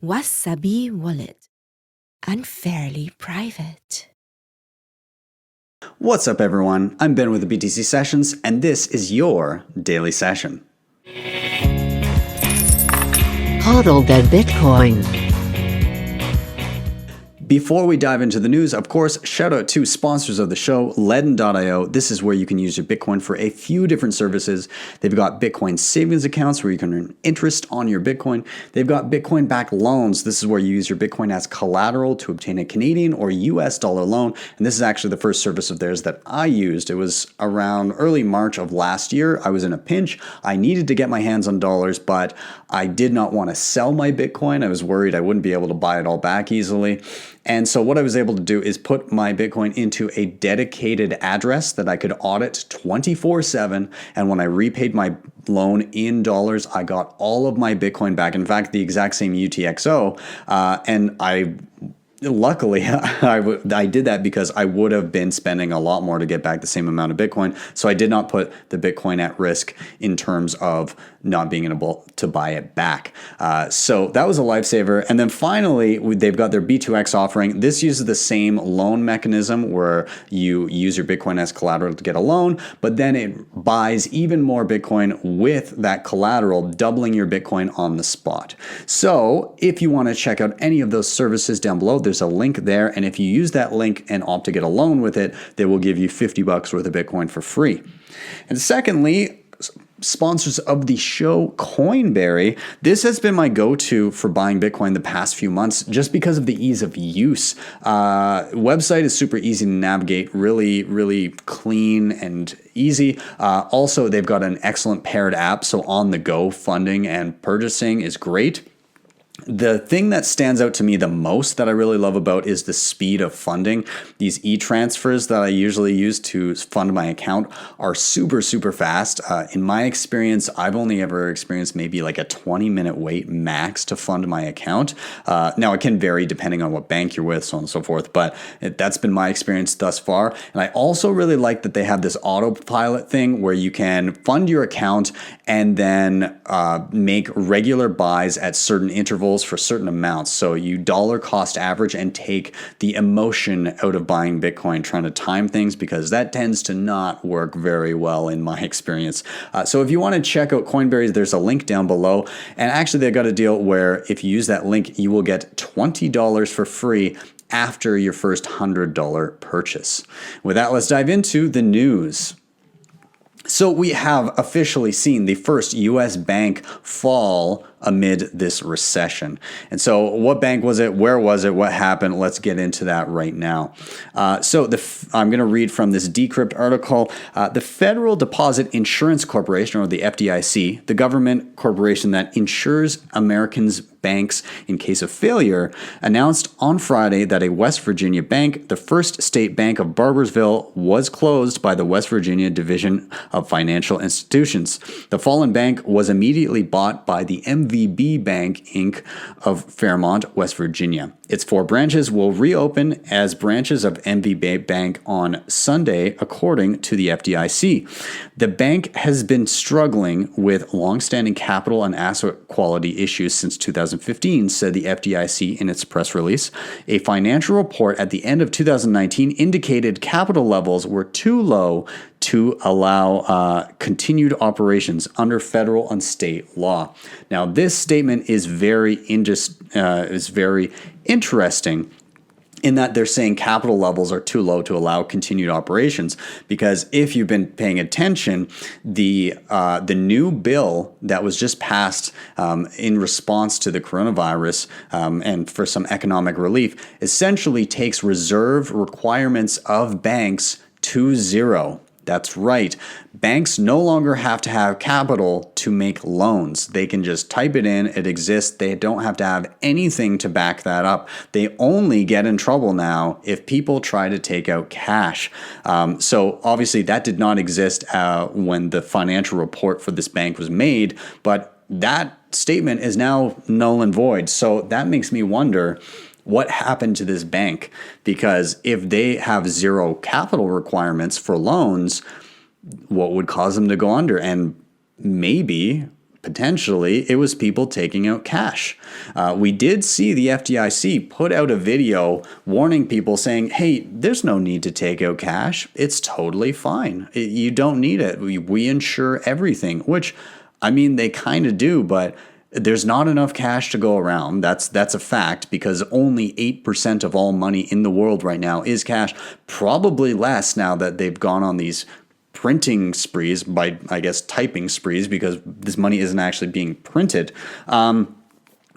Wasabi wallet. Unfairly private. What's up, everyone? I'm Ben with the BTC Sessions, and this is your daily session. Hodl that Bitcoin. Before we dive into the news, of course, shout out to sponsors of the show, LEDN.io. This is where you can use your Bitcoin for a few different services. They've got Bitcoin savings accounts where you can earn interest on your Bitcoin. They've got Bitcoin-backed loans. This is where you use your Bitcoin as collateral to obtain a Canadian or US dollar loan. And this is actually the first service of theirs that I used. It was around early March of last year. I was in a pinch. I needed to get my hands on dollars, but I did not want to sell my Bitcoin. I was worried I wouldn't be able to buy it all back easily. And so what I was able to do is put my Bitcoin into a dedicated address that I could audit 24/7. And when I repaid my loan in dollars, I got all of my Bitcoin back. In fact, the exact same UTXO. Luckily, I did that because I would have been spending a lot more to get back the same amount of Bitcoin. So I did not put the Bitcoin at risk in terms of not being able to buy it back. So that was a lifesaver. And then finally, they've got their B2X offering. This uses the same loan mechanism where you use your Bitcoin as collateral to get a loan, but then it buys even more Bitcoin with that collateral, doubling your Bitcoin on the spot. So if you want to check out any of those services down below, there's a link there. And if you use that link and opt to get a loan with it, they will give you $50 worth of Bitcoin for free. And secondly, sponsors of the show, Coinberry. This has been my go-to for buying Bitcoin the past few months just because of the ease of use. Website is super easy to navigate, really clean and easy. Also, they've got an excellent paired app, so on the go funding and purchasing is great. The thing that stands out to me the most that I really love about is the speed of funding. These e-transfers that I usually use to fund my account are super fast. In my experience, I've only ever experienced maybe like a 20-minute wait max to fund my account. Now, it can vary depending on what bank you're with, so on and so forth, but that's been my experience thus far. And I also really like that they have this autopilot thing where you can fund your account and then make regular buys at certain intervals for certain amounts. So you dollar cost average and take the emotion out of buying Bitcoin, trying to time things, because that tends to not work very well in my experience. So if you want to check out Coinberry, there's a link down below. And actually they've got a deal where if you use that link, you will get $20 for free after your first $100 purchase. With that, let's dive into the news. So we have officially seen the first U.S. bank fall amid this recession. And so what bank was it? Where was it? What happened? Let's get into that right now. I'm going to read from this Decrypt article. The Federal Deposit Insurance Corporation, or the FDIC, the government corporation that insures Americans' banks in case of failure, announced on Friday that a West Virginia bank, the First State Bank of Barboursville, was closed by the West Virginia Division of Financial Institutions. The fallen bank was immediately bought by the MVB Bank, Inc. of Fairmont, West Virginia. Its 4 branches will reopen as branches of MVB Bank on Sunday, according to the FDIC. The bank has been struggling with longstanding capital and asset quality issues since 2015, said the FDIC in its press release. A financial report at the end of 2019 indicated capital levels were too low to allow continued operations under federal and state law. Now, this statement is very interesting in that they're saying capital levels are too low to allow continued operations, because if you've been paying attention, the new bill that was just passed in response to the coronavirus and for some economic relief essentially takes reserve requirements of banks to zero. That's right. Banks no longer have to have capital to make loans. They can just type it in, it exists. They don't have to have anything to back that up. They only get in trouble now if people try to take out cash. So obviously that did not exist when the financial report for this bank was made, but that statement is now null and void. So that makes me wonder, what happened to this bank? Because if they have zero capital requirements for loans, what would cause them to go under? And maybe potentially it was people taking out cash. We did see the FDIC put out a video warning people saying, hey, there's no need to take out cash. It's totally fine. You don't need it. We insure everything, which, I mean, they kind of do, but there's not enough cash to go around. That's a fact, because only 8% of all money in the world right now is cash. Probably less now that they've gone on these printing sprees, by, I guess, typing sprees, because this money isn't actually being printed.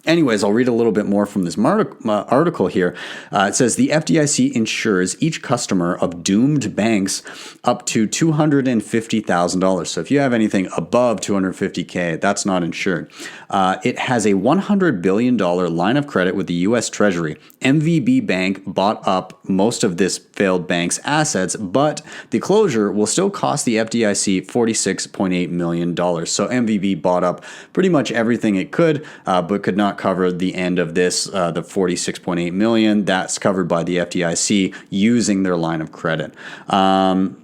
Anyways, I'll read a little bit more from this article here. It says the FDIC insures each customer of doomed banks up to $250,000. So if you have anything above $250K, that's not insured. It has a $100 billion line of credit with the U.S. Treasury. MVB Bank bought up most of this failed bank's assets, but the closure will still cost the FDIC $46.8 million. So MVB bought up pretty much everything it could, but could not cover the end of this, the $46.8 million. That's covered by the FDIC using their line of credit. So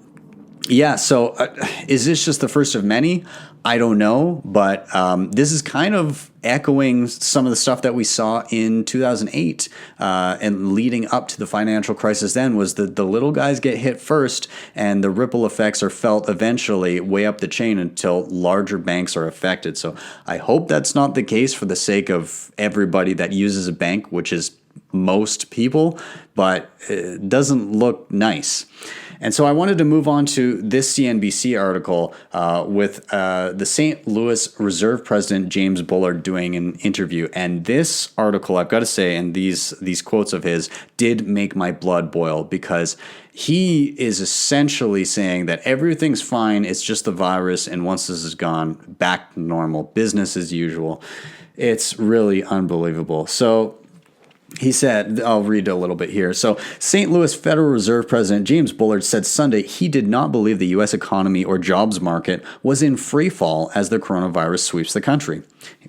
is this just the first of many? I don't know, but this is kind of echoing some of the stuff that we saw in 2008 and leading up to the financial crisis. Then was that the little guys get hit first, and the ripple effects are felt eventually way up the chain until larger banks are affected. So I hope that's not the case for the sake of everybody that uses a bank, which is most people, but it doesn't look nice. And so I wanted to move on to this CNBC article with the St. Louis Reserve President James Bullard doing an interview. And this article, I've got to say, and these quotes of his did make my blood boil, because he is essentially saying that everything's fine, it's just the virus, and once this is gone, back to normal, business as usual. It's really unbelievable. So he said, I'll read a little bit here. So St. Louis Federal Reserve President James Bullard said Sunday he did not believe the U.S. economy or jobs market was in free fall as the coronavirus sweeps the country.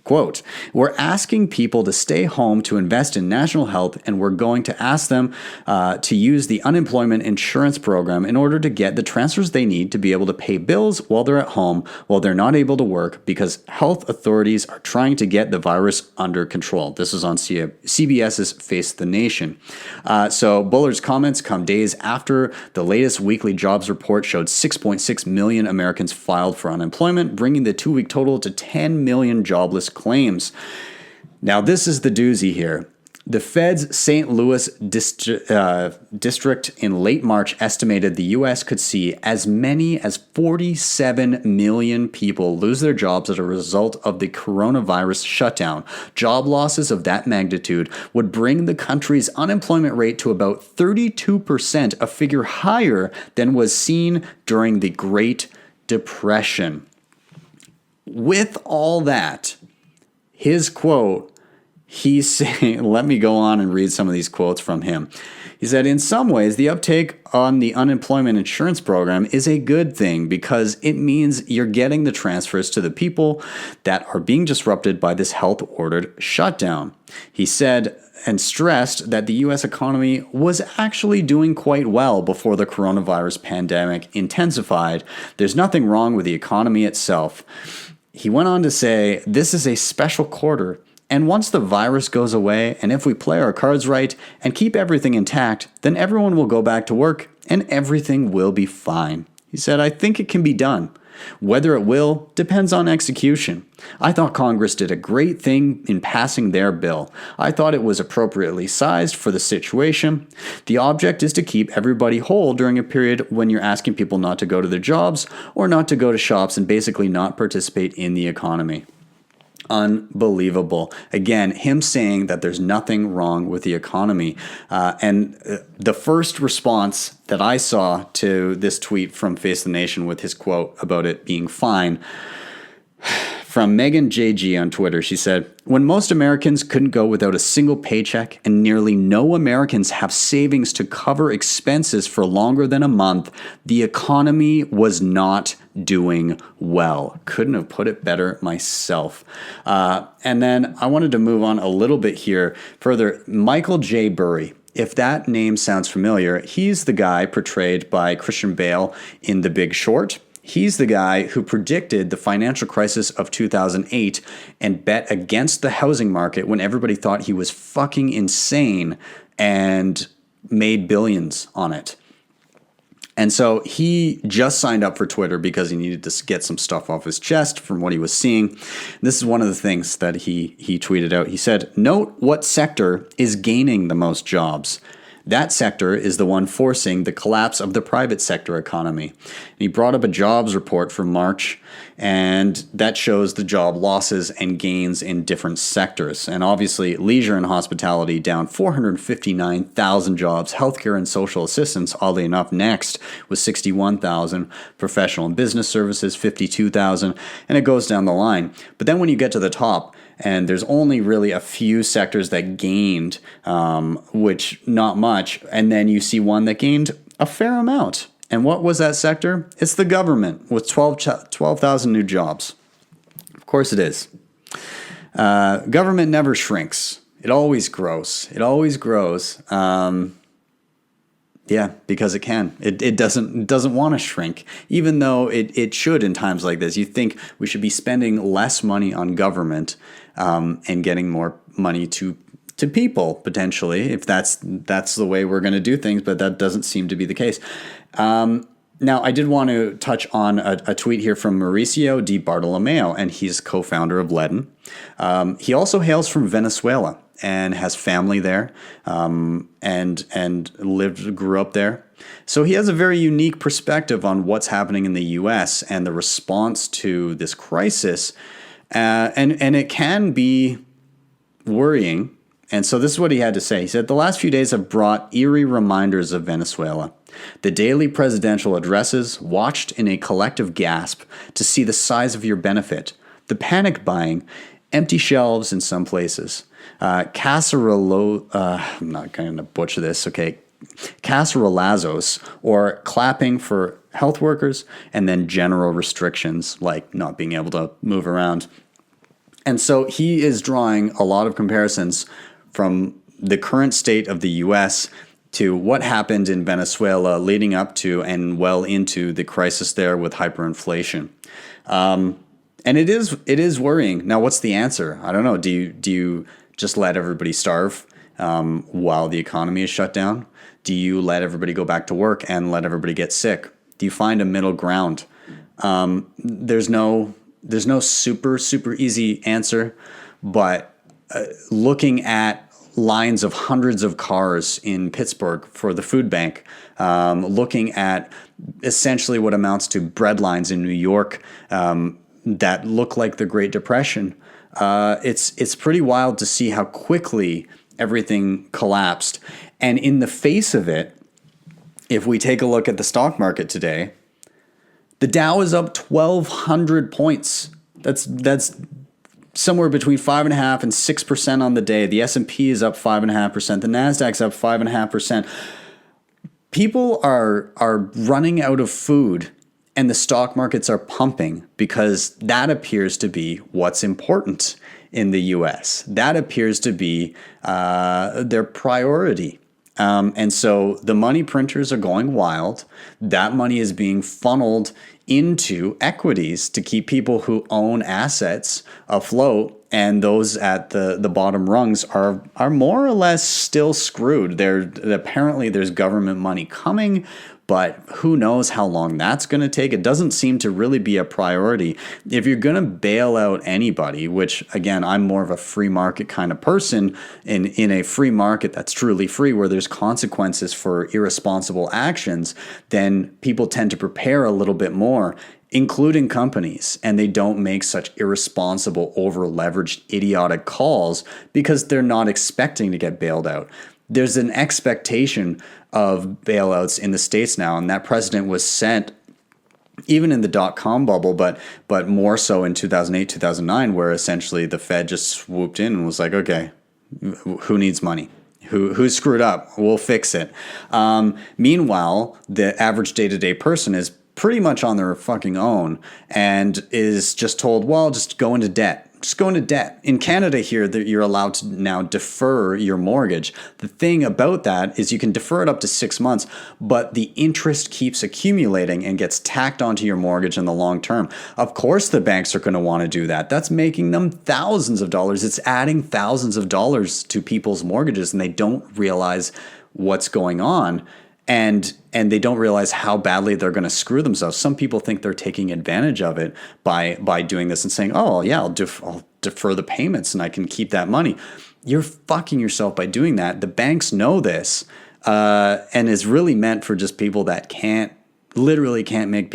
Quote, we're asking people to stay home to invest in national health, and we're going to ask them to use the unemployment insurance program in order to get the transfers they need to be able to pay bills while they're at home, while they're not able to work, because health authorities are trying to get the virus under control. This is on CBS's Face the Nation. So Bullard's comments come days after the latest weekly jobs report showed 6.6 million Americans filed for unemployment, bringing the 2-week total to 10 million jobless claims. Now, this is the doozy here. The Fed's St. Louis district in late March estimated the U.S. could see as many as 47 million people lose their jobs as a result of the coronavirus shutdown. Job losses of that magnitude would bring the country's unemployment rate to about 32%, a figure higher than was seen during the Great Depression. With all that, his quote, he's saying, let me go on and read some of these quotes from him. He said, in some ways, the uptake on the unemployment insurance program is a good thing because it means you're getting the transfers to the people that are being disrupted by this health-ordered shutdown. He said and stressed that the U.S. economy was actually doing quite well before the coronavirus pandemic intensified. There's nothing wrong with the economy itself. He went on to say, this is a special quarter. And once the virus goes away, and if we play our cards right and keep everything intact, then everyone will go back to work and everything will be fine. He said, I think it can be done. Whether it will depends on execution. I thought Congress did a great thing in passing their bill. I thought it was appropriately sized for the situation. The object is to keep everybody whole during a period when you're asking people not to go to their jobs or not to go to shops and basically not participate in the economy. Unbelievable. Again, him saying that there's nothing wrong with the economy. And the first response that I saw to this tweet from Face the Nation with his quote about it being fine, from Megan JG on Twitter, she said, when most Americans couldn't go without a single paycheck and nearly no Americans have savings to cover expenses for longer than a month, the economy was not doing well. Couldn't have put it better myself. And then I wanted to move on a little bit here further. Michael J. Burry. If that name sounds familiar, he's the guy portrayed by Christian Bale in The Big Short. He's the guy who predicted the financial crisis of 2008 and bet against the housing market when everybody thought he was fucking insane and made billions on it. And so he just signed up for Twitter because he needed to get some stuff off his chest from what he was seeing. This is one of the things that he tweeted out. He said, "Note what sector is gaining the most jobs. That sector is the one forcing the collapse of the private sector economy." And he brought up a jobs report for March, and that shows the job losses and gains in different sectors. And obviously, leisure and hospitality down 459,000 jobs. Healthcare and social assistance, oddly enough, next was 61,000. Professional and business services, 52,000. And it goes down the line. But then when you get to the top, and there's only really a few sectors that gained, which not much. And then you see one that gained a fair amount. And what was that sector? It's the government with 12,000 new jobs. Of course it is. Government never shrinks. It always grows. It always grows. Yeah, because it can. It doesn't want to shrink, even though it should in times like this. You think we should be spending less money on government and getting more money to people, potentially, if that's the way we're going to do things, but that doesn't seem to be the case. Now, I did want to touch on a tweet here from Mauricio Di Bartolomeo, and he's co-founder of LEDN. He also hails from Venezuela and has family there, and grew up there. So he has a very unique perspective on what's happening in the U.S. and the response to this crisis, and it can be worrying. And so this is what he had to say. He said, "The last few days have brought eerie reminders of Venezuela. The daily presidential addresses watched in a collective gasp to see the size of your benefit, the panic buying, empty shelves in some places, I'm not going to butcher this, okay, cacerolazos, or clapping for health workers, and then general restrictions like not being able to move around." And so he is drawing a lot of comparisons from the current state of the U.S. to what happened in Venezuela leading up to and well into the crisis there with hyperinflation. And it is worrying. Now, what's the answer? I don't know. Do you just let everybody starve while the economy is shut down? Do you let everybody go back to work and let everybody get sick? Do you find a middle ground? There's no super easy answer, but looking at lines of hundreds of cars in Pittsburgh for the food bank, looking at essentially what amounts to bread lines in New York that look like the Great Depression, it's pretty wild to see how quickly everything collapsed. And in the face of it, if we take a look at the stock market today, the Dow is up 1,200 points. That's somewhere between 5.5% and 6% on the day. The S&P is up 5.5%. The Nasdaq's up 5.5%. People are running out of food, and the stock markets are pumping because that appears to be what's important in the U.S. That appears to be their priority. And so the money printers are going wild. That money is being funneled into equities to keep people who own assets afloat, and those at the bottom rungs are more or less still screwed. Apparently there's government money coming, but who knows how long that's going to take. It doesn't seem to really be a priority. If you're going to bail out anybody, which again, I'm more of a free market kind of person, in a free market that's truly free, where there's consequences for irresponsible actions, then people tend to prepare a little bit more, including companies, and they don't make such irresponsible, over-leveraged, idiotic calls because they're not expecting to get bailed out. There's an expectation of bailouts in the States now, and that precedent was set even in the dot-com bubble, but more so in 2008, 2009, where essentially the Fed just swooped in and was like, okay, who needs money? Who's screwed up? We'll fix it. Meanwhile, the average day-to-day person is pretty much on their fucking own and is just told, well, just go into debt. just go into debt. In Canada here, you're allowed to now defer your mortgage. The thing about that is you can defer it up to 6 months, but the interest keeps accumulating and gets tacked onto your mortgage in the long term. Of course, the banks are going to want to do that. That's making them thousands of dollars. It's adding thousands of dollars to people's mortgages, and they don't realize what's going on. And they don't realize how badly they're going to screw themselves. Some people think they're taking advantage of it by doing this and saying, "Oh yeah, I'll defer the payments and I can keep that money." You're fucking yourself by doing that. The banks know this, and is really meant for just people that literally can't make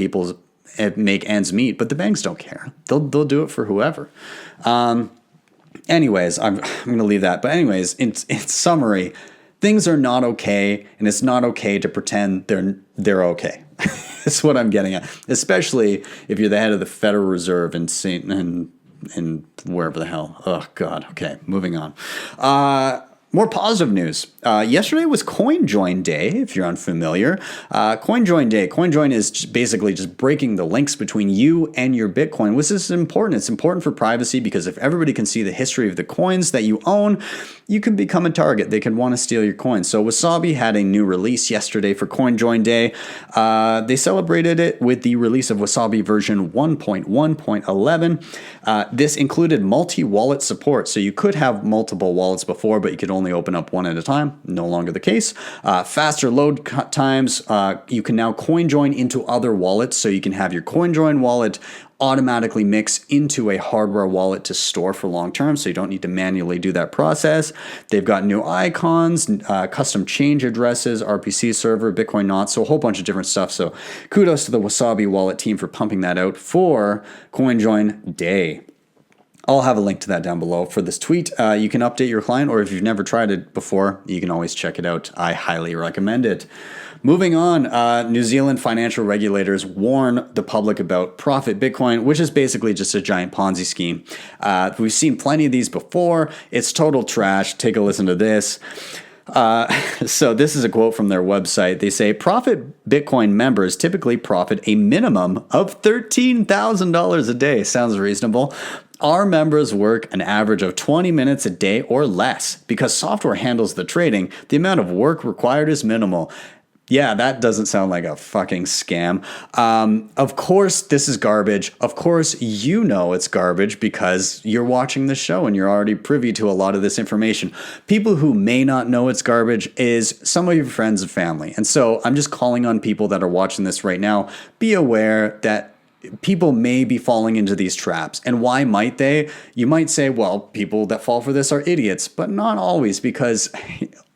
ends meet. But the banks don't care. They'll do it for whoever. Anyways, I'm going to leave that. But anyways, in summary, things are not okay, and it's not okay to pretend they're okay. That's what I'm getting at. Especially if you're the head of the Federal Reserve and wherever the hell. Oh God. Okay, moving on. More positive news. Yesterday was Coinjoin Day, if you're unfamiliar. Coinjoin Day. Coinjoin is basically just breaking the links between you and your Bitcoin, which is important. It's important for privacy because if everybody can see the history of the coins that you own, you can become a target. They can want to steal your coins. So Wasabi had a new release yesterday for Coinjoin Day. They celebrated it with the release of Wasabi version 1.1.11. This included multi-wallet support. So you could have multiple wallets before, but you could only open up one at a time. No longer the case. Faster load times. You can now coin join into other wallets. So you can have your Coinjoin wallet automatically mix into a hardware wallet to store for long term, so you don't need to manually do that process. They've got new icons, custom change addresses, RPC server, Bitcoin not, so a whole bunch of different stuff. So kudos to the Wasabi wallet team for pumping that out for Coinjoin Day. I'll have a link to that down below for this tweet. You can update your client, or if you've never tried it before, you can always check it out. I highly recommend it. Moving on, New Zealand financial regulators warn the public about Profit Bitcoin, which is basically just a giant Ponzi scheme. We've seen plenty of these before. It's total trash. Take a listen to this. So this is a quote from their website. They say, Profit Bitcoin members typically profit a minimum of $13,000 a day. Sounds reasonable. Our members work an average of 20 minutes a day or less. Because software handles the trading, the amount of work required is minimal. Yeah, that doesn't sound like a fucking scam. Of course, this is garbage. Of course, you know it's garbage because you're watching the show and you're already privy to a lot of this information. People who may not know it's garbage is some of your friends and family. And so I'm just calling on people that are watching this right now. Be aware that people may be falling into these traps. And why might they? You might say, well, people that fall for this are idiots, but not always, because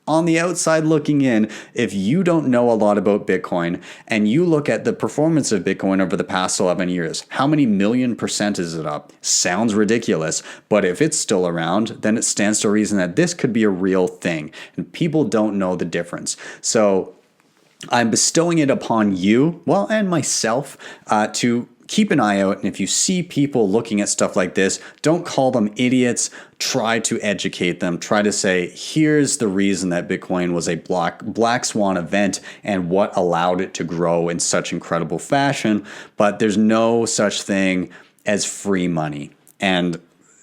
on the outside looking in, if you don't know a lot about Bitcoin and you look at the performance of Bitcoin over the past 11 years, how many million % is it up? Sounds ridiculous, but if it's still around, then it stands to reason that this could be a real thing, and people don't know the difference. So I'm bestowing it upon you, well, and myself, to keep an eye out. And if you see people looking at stuff like this, don't call them idiots. Try to educate them. Try to say, here's the reason that Bitcoin was a black swan event and what allowed it to grow in such incredible fashion. But there's no such thing as free money. And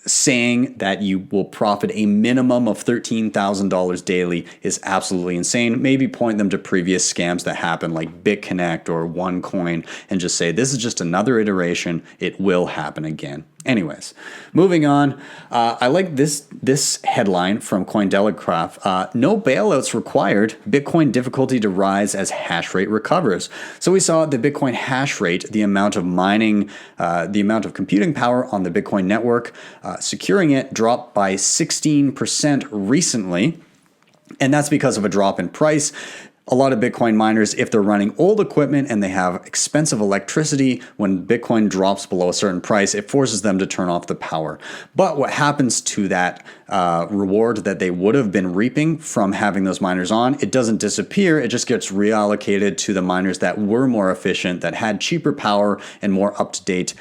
saying that you will profit a minimum of $13,000 daily is absolutely insane. Maybe point them to previous scams that happened like BitConnect or OneCoin and just say, this is just another iteration. It will happen again. Anyways, moving on. I like this headline from Cointelegraph. No bailouts required. Bitcoin difficulty to rise as hash rate recovers. So we saw the Bitcoin hash rate, the amount of mining, the amount of computing power on the Bitcoin network, securing it dropped by 16% recently. And that's because of a drop in price. A lot of Bitcoin miners, if they're running old equipment and they have expensive electricity, when Bitcoin drops below a certain price, it forces them to turn off the power. But what happens to that reward that they would have been reaping from having those miners on, it doesn't disappear. It just gets reallocated to the miners that were more efficient, that had cheaper power and more up-to-date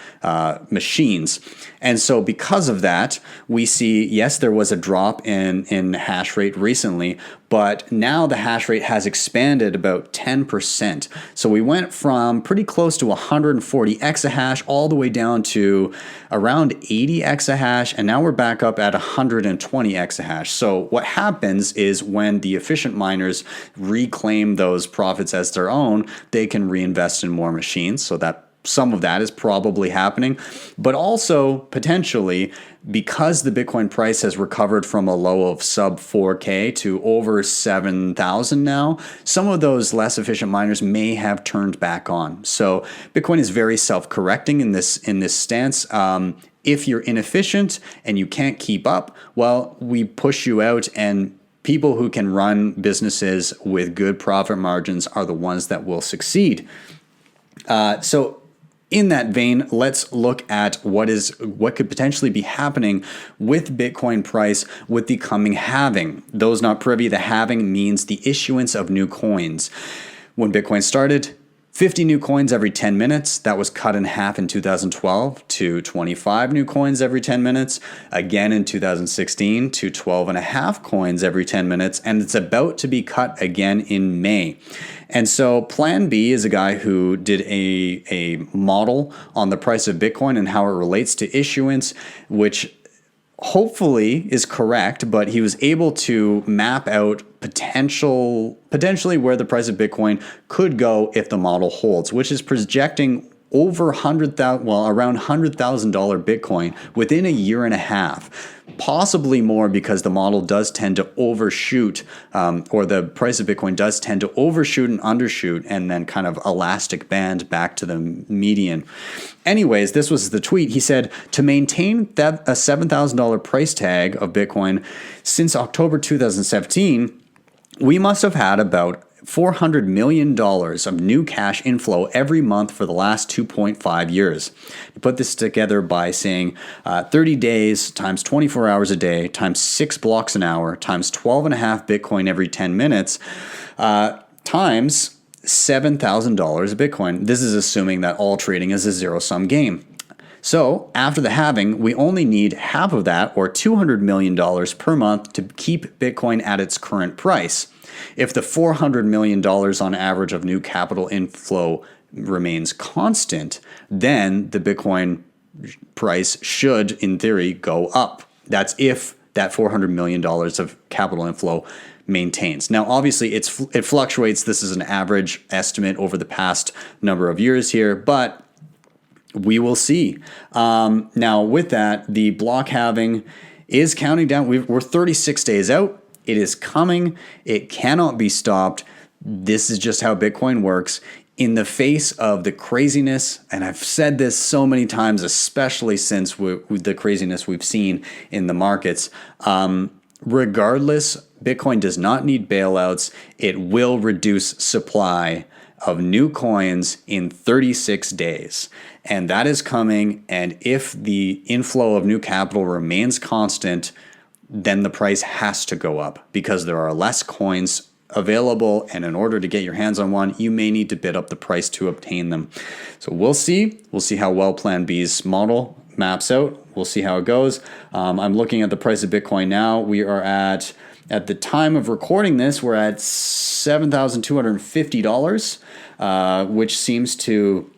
machines. And so because of that, we see, yes, there was a drop in hash rate recently, but now the hash rate has expanded about 10%. So we went from pretty close to 140 exahash all the way down to around 80 exahash, and now we're back up at 120 exahash. So what happens is when the efficient miners reclaim those profits as their own, they can reinvest in more machines. So that some of that is probably happening, but also potentially because the Bitcoin price has recovered from a low of sub 4K to over 7,000 now, some of those less efficient miners may have turned back on. So Bitcoin is very self-correcting in this stance. If you're inefficient and you can't keep up, well, we push you out, and people who can run businesses with good profit margins are the ones that will succeed. So in that vein, let's look at what could potentially be happening with Bitcoin price with the coming halving. Those not privy, the halving means the issuance of new coins. When Bitcoin started, 50 new coins every 10 minutes. That was cut in half in 2012 to 25 new coins every 10 minutes. Again in 2016 to 12 and a half coins every 10 minutes. And it's about to be cut again in May. And so Plan B is a guy who did a model on the price of Bitcoin and how it relates to issuance, which hopefully is correct, but he was able to map out potentially where the price of Bitcoin could go if the model holds, which is projecting over around $100,000 Bitcoin within a year and a half. Possibly more, because the model does tend to overshoot, or the price of Bitcoin does tend to overshoot and undershoot, and then kind of elastic band back to the median. Anyways, this was the tweet. He said, to maintain that a $7,000 price tag of Bitcoin since October 2017, we must have had about $400 million of new cash inflow every month for the last 2.5 years. You put this together by saying 30 days times 24 hours a day times 6 blocks an hour times 12 and a half Bitcoin every 10 minutes times $7,000 of Bitcoin. This is assuming that all trading is a zero-sum game. So after the halving, we only need half of that, or $200 million per month, to keep Bitcoin at its current price. If the $400 million on average of new capital inflow remains constant, then the Bitcoin price should, in theory, go up. That's if that $400 million of capital inflow maintains. Now, obviously, it fluctuates. This is an average estimate over the past number of years here, but we will see. Now, with that, the block halving is counting down. We're 36 days out. It is coming. It cannot be stopped. This is just how Bitcoin works. In the face of the craziness, and I've said this so many times, especially since the craziness we've seen in the markets, regardless, Bitcoin does not need bailouts. It will reduce supply of new coins in 36 days. And that is coming. And if the inflow of new capital remains constant, then the price has to go up, because there are less coins available, and in order to get your hands on one, you may need to bid up the price to obtain them. So we'll see. We'll see how well Plan B's model maps out. We'll see how it goes. I'm looking at the price of Bitcoin now. We are at the time of recording this, we're at $7,250, which seems to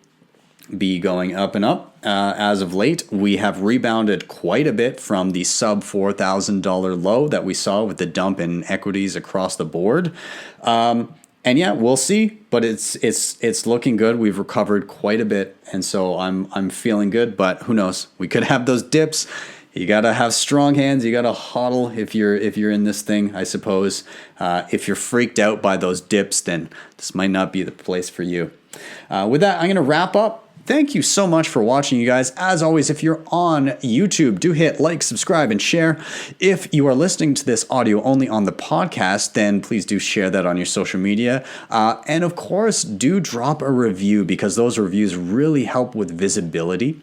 be going up and up. As of late, we have rebounded quite a bit from the sub $4,000 low that we saw with the dump in equities across the board. And yeah, we'll see, but it's looking good. We've recovered quite a bit, and so I'm feeling good. But who knows? We could have those dips. You gotta have strong hands. You gotta hodl if you're in this thing, I suppose. If you're freaked out by those dips, then this might not be the place for you. With that, I'm gonna wrap up. Thank you so much for watching, you guys. As always, if you're on YouTube, do hit like, subscribe, and share. If you are listening to this audio only on the podcast, then please do share that on your social media. And of course, do drop a review because those reviews really help with visibility.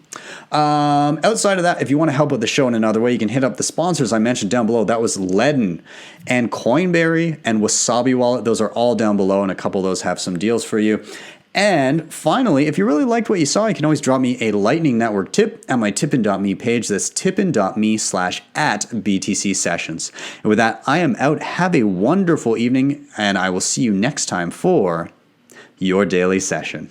Outside of that, if you want to help with the show in another way, you can hit up the sponsors I mentioned down below. That was LEDN and Coinberry and Wasabi Wallet. Those are all down below, and a couple of those have some deals for you. And finally, if you really liked what you saw, you can always drop me a Lightning Network tip at my tippin.me page. That's tippin.me/@BTC Sessions. And with that, I am out. Have a wonderful evening, and I will see you next time for your daily session.